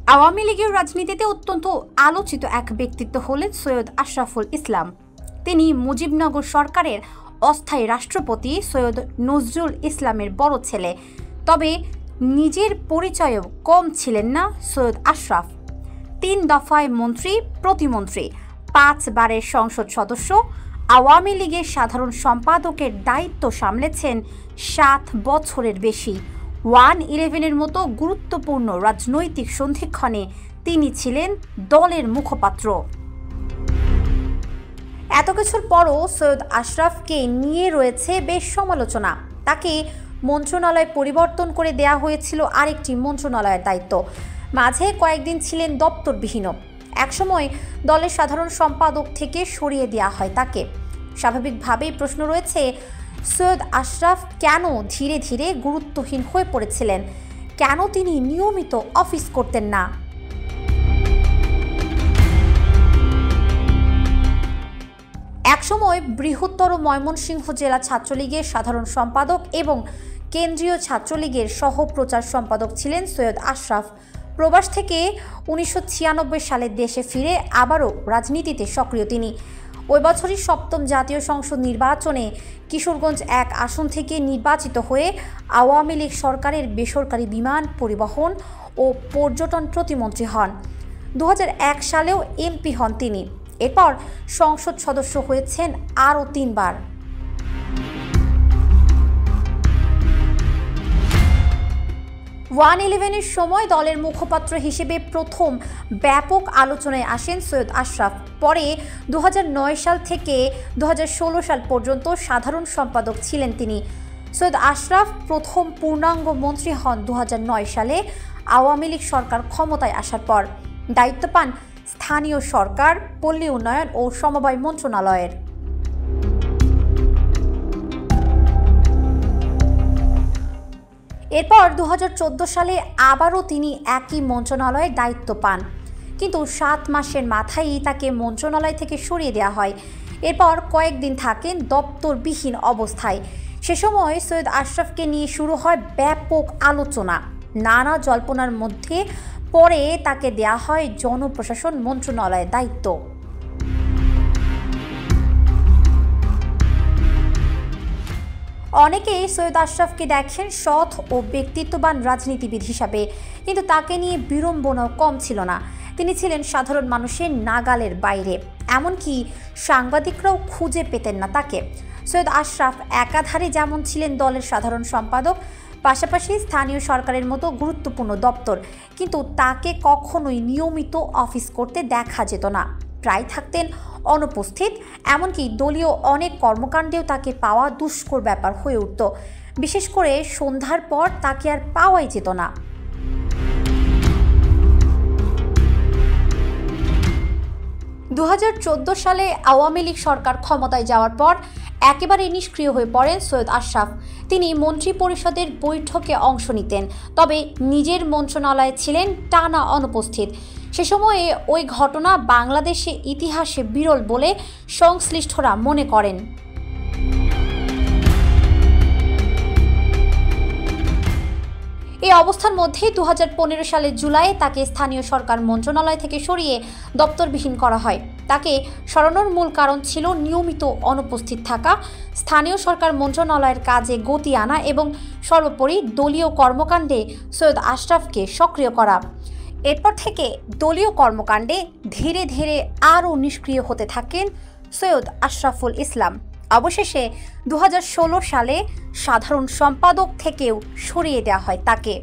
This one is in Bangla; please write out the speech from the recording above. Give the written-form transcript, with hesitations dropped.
আওয়ামী লীগের রাজনীতিতে অত্যন্ত আলোচিত এক ব্যক্তিত্ব হলেন সৈয়দ আশরাফুল ইসলাম। তিনি মুজিবনগর সরকারের অস্থায়ী রাষ্ট্রপতি সৈয়দ নজরুল ইসলামের বড় ছেলে। তবে নিজের পরিচয়েও কম ছিলেন না সৈয়দ আশরাফ। 3 দফায় মন্ত্রী, প্রতিমন্ত্রী, 5 বারের সংসদ সদস্য, আওয়ামী লীগের সাধারণ সম্পাদকের দায়িত্ব সামলেছেন 7 বছরের বেশি। 1-11-এর মতো গুরুত্বপূর্ণ রাজনৈতিক সন্ধিক্ষণে তিনি ছিলেন দলের মুখপাত্র। এত কিছুর পরও সৈয়দ আশরাফকে নিয়ে রয়েছে বেশ সমালোচনা। তাকে মন্ত্রণালয় পরিবর্তন করে দেয়া হয়েছিল আরেকটি মন্ত্রণালয়ের দায়িত্ব। মাঝে কয়েকদিন ছিলেন দপ্তরবিহীনও। একসময় দলের সাধারণ সম্পাদক থেকে সরিয়ে দেওয়া হয় তাকে। স্বাভাবিকভাবেই প্রশ্ন রয়েছে, সৈয়দ আশরাফ কেন ধীরে ধীরে গুরুত্বহীন হয়ে পড়েছিলেন? কেন তিনি নিয়মিত অফিস করতেন না? একসময় বৃহত্তর ময়মনসিংহ জেলা ছাত্রলীগের সাধারণ সম্পাদক এবং কেন্দ্রীয় ছাত্রলীগের সহ প্রচার সম্পাদক ছিলেন সৈয়দ আশরাফ। প্রবাস থেকে 1996 সালে দেশে ফিরে আবারও রাজনীতিতে সক্রিয় তিনি। ওই বছরই 7ম জাতীয় সংসদ নির্বাচনে কিশোরগঞ্জ 1 আসন থেকে নির্বাচিত হয়ে আওয়ামী লীগ সরকারের বেসরকারি বিমান পরিবহন ও পর্যটন প্রতিমন্ত্রী হন। 2001 সালেও এমপি হন তিনি। এরপর সংসদ সদস্য হয়েছেন আরও 3 বার। ওয়ান-11-এর সময় দলের মুখপাত্র হিসেবে প্রথম ব্যাপক আলোচনায় আসেন সৈয়দ আশরাফ। পরে 2009 সাল থেকে 2016 সাল পর্যন্ত সাধারণ সম্পাদক ছিলেন তিনি। সৈয়দ আশরাফ প্রথম পূর্ণাঙ্গ মন্ত্রী হন 2009 সালে আওয়ামী লীগ সরকার ক্ষমতায় আসার পর। দায়িত্ব পান স্থানীয় সরকার, পল্লী উন্নয়ন ও সমবায় মন্ত্রণালয়ের। এরপর 2014 সালে আবারও তিনি একই মন্ত্রণালয়ের দায়িত্ব পান, কিন্তু 7 মাসের মাথায়ই তাকে মন্ত্রণালয় থেকে সরিয়ে দেওয়া হয়। এরপর কয়েকদিন থাকেন দপ্তরবিহীন অবস্থায়। সে সময় সৈয়দ আশরাফকে নিয়ে শুরু হয় ব্যাপক আলোচনা। নানা জল্পনার মধ্যে পরে তাকে দেয়া হয় জনপ্রশাসন মন্ত্রণালয়ের দায়িত্ব। অনেকেই সৈয়দ আশরাফকে দেখেন সৎ ও ব্যক্তিত্ববান রাজনীতিবিদ হিসাবে, কিন্তু তাকে নিয়ে বিড়ম্বনাও কম ছিল না। তিনি ছিলেন সাধারণ মানুষের নাগালের বাইরে, এমনকি সাংবাদিকরাও খুঁজে পেতেন না তাকে। সৈয়দ আশরাফ একাধারে যেমন ছিলেন দলের সাধারণ সম্পাদক, পাশাপাশি স্থানীয় সরকারের মতো গুরুত্বপূর্ণ দপ্তর, কিন্তু তাকে কখনোই নিয়মিত অফিস করতে দেখা যেত না। প্রায় থাকতেন অনুপস্থিত, এমনকি দলীয় অনেক কর্মকাণ্ডেও তাকে পাওয়া দুষ্কর ব্যাপার হয়ে উঠত। বিশেষ করে সন্ধ্যার পর তাকে আর পাওয়াই যেত না। 2014 সালে আওয়ামী লীগ সরকার ক্ষমতায় যাওয়ার পর একেবারে নিষ্ক্রিয় হয়ে পড়েন সৈয়দ আশরাফ। তিনি মন্ত্রী পরিষদের বৈঠকে অংশ নিতেন, তবে নিজের মন্ত্রণালয়ে ছিলেন টানা অনুপস্থিত। সে সময়ে ওই ঘটনা বাংলাদেশে ইতিহাসে বিরল বলে সংশ্লিষ্টরা মনে করেন। এই অবস্থার মধ্যে 2015 সালের জুলাইয়ে তাকে স্থানীয় সরকার মন্ত্রণালয় থেকে সরিয়ে দপ্তরবিহীন করা হয়। তাকে সরানোর মূল কারণ ছিল নিয়মিত অনুপস্থিত থাকা, স্থানীয় সরকার মন্ত্রণালয়ের কাজে গতি আনা এবং সর্বোপরি দলীয় কর্মকাণ্ডে সৈয়দ আশরাফকে সক্রিয় করা। এরপর থেকে দলীয় কর্মকাণ্ডে ধীরে ধীরে আরও নিষ্ক্রিয় হতে থাকেন সৈয়দ আশরাফুল ইসলাম। অবশেষে 2016 সালে সাধারণ সম্পাদক থেকেও সরিয়ে দেওয়া হয় তাকে।